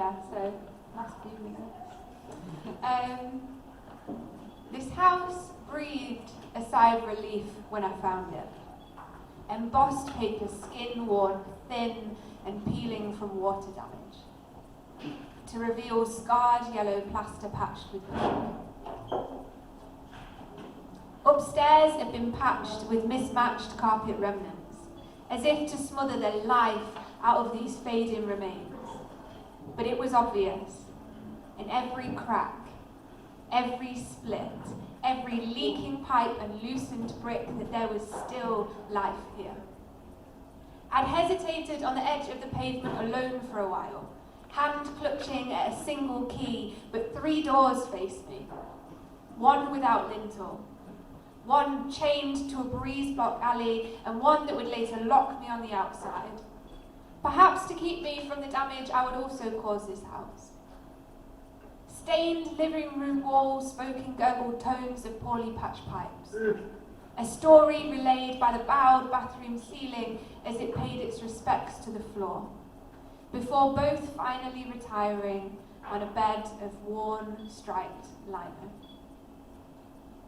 Yeah, so last few minutes. This house breathed a sigh of relief when I found it. Embossed paper, skin worn, thin and peeling from water damage, to reveal scarred yellow plaster patched with paint. Upstairs had been patched with mismatched carpet remnants, as if to smother the life out of these fading remains. But it was obvious, in every crack, every split, every leaking pipe and loosened brick, that there was still life here. I'd hesitated on the edge of the pavement alone for a while, hand clutching at a single key, but 3 doors faced me. One without lintel, one chained to a breeze block alley, and one that would later lock me on the outside. Perhaps to keep me from the damage I would also cause this house. Stained living room walls spoke in gurgled tones of poorly patched pipes. A story relayed by the bowed bathroom ceiling as it paid its respects to the floor, before both finally retiring on a bed of worn, striped lino.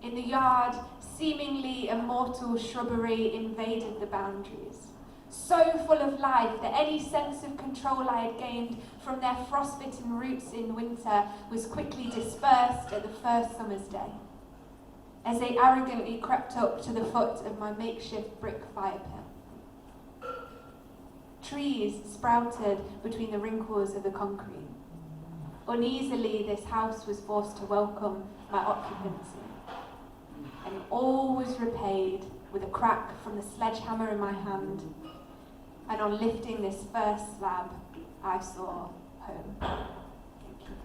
In the yard, seemingly immortal shrubbery invaded the boundaries, so full of life that any sense of control I had gained from their frostbitten roots in winter was quickly dispersed at the first summer's day, as they arrogantly crept up to the foot of my makeshift brick fire pit. Trees sprouted between the wrinkles of the concrete. Uneasily, this house was forced to welcome my occupancy, and all was repaid with a crack from the sledgehammer in my hand, and on lifting this first slab, I saw home. Thank you.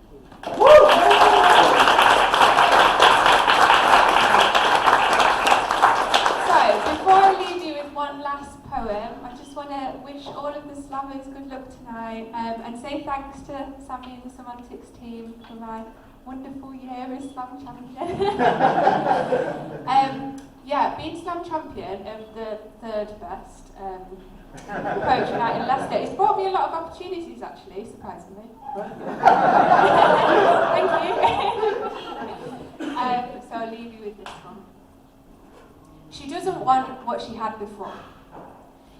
So, before I leave you with one last poem, I just want to wish all of the slammers good luck tonight, and say thanks to Sammy and the Semantics team for my wonderful year as slam champion. Being slam champion of the third best poetry night in Leicester, it's brought me a lot of opportunities actually, surprisingly. Thank you. So I'll leave you with this one. She doesn't want what she had before.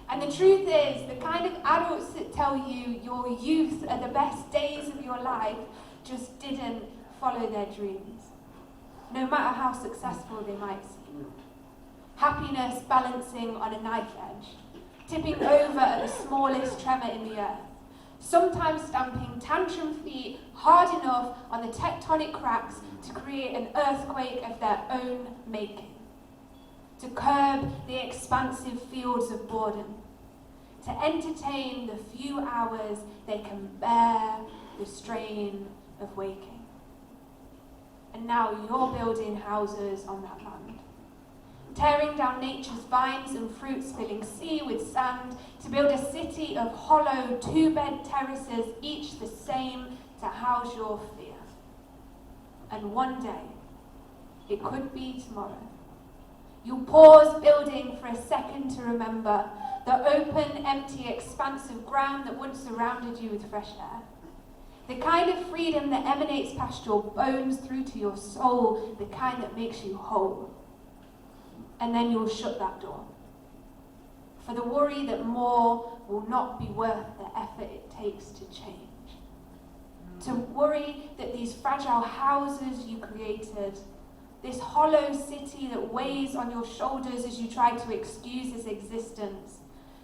And the truth is, the kind of adults that tell you your youth are the best days of your life just didn't follow their dreams, no matter how successful they might seem. Happiness balancing on a knife edge, tipping over at the smallest tremor in the earth, sometimes stamping tantrum feet hard enough on the tectonic cracks to create an earthquake of their own making, to curb the expansive fields of boredom, to entertain the few hours they can bear the strain of waking. And now you're building houses on that land, tearing down nature's vines and fruits, filling sea with sand, to build a city of hollow 2-bed terraces, each the same to house your fear. And one day, it could be tomorrow, you'll pause building for a second to remember the open, empty expanse of ground that once surrounded you with fresh air. The kind of freedom that emanates past your bones through to your soul, the kind that makes you whole. And then you'll shut that door, for the worry that more will not be worth the effort it takes to change. To worry that these fragile houses you created, this hollow city that weighs on your shoulders as you try to excuse its existence,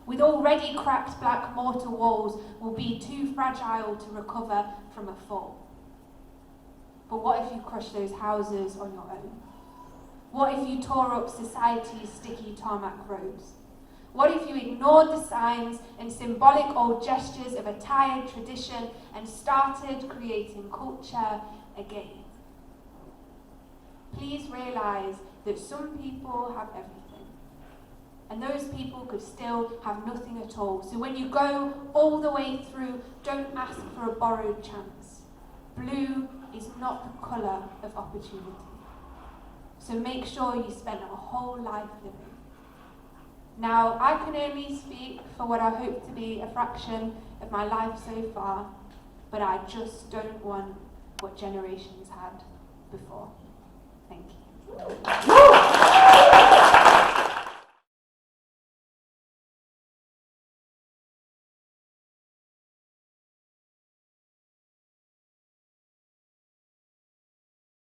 with already cracked black mortar walls, will be too fragile to recover from a fall. But what if you crush those houses on your own? What if you tore up society's sticky tarmac roads? What if you ignored the signs and symbolic old gestures of a tired tradition and started creating culture again? Please realize that some people have everything, and those people could still have nothing at all. So when you go all the way through, don't ask for a borrowed chance. Blue is not the colour of opportunity. So make sure you spend a whole life living. Now, I can only speak for what I hope to be a fraction of my life so far, but I just don't want what generations had before. Thank you.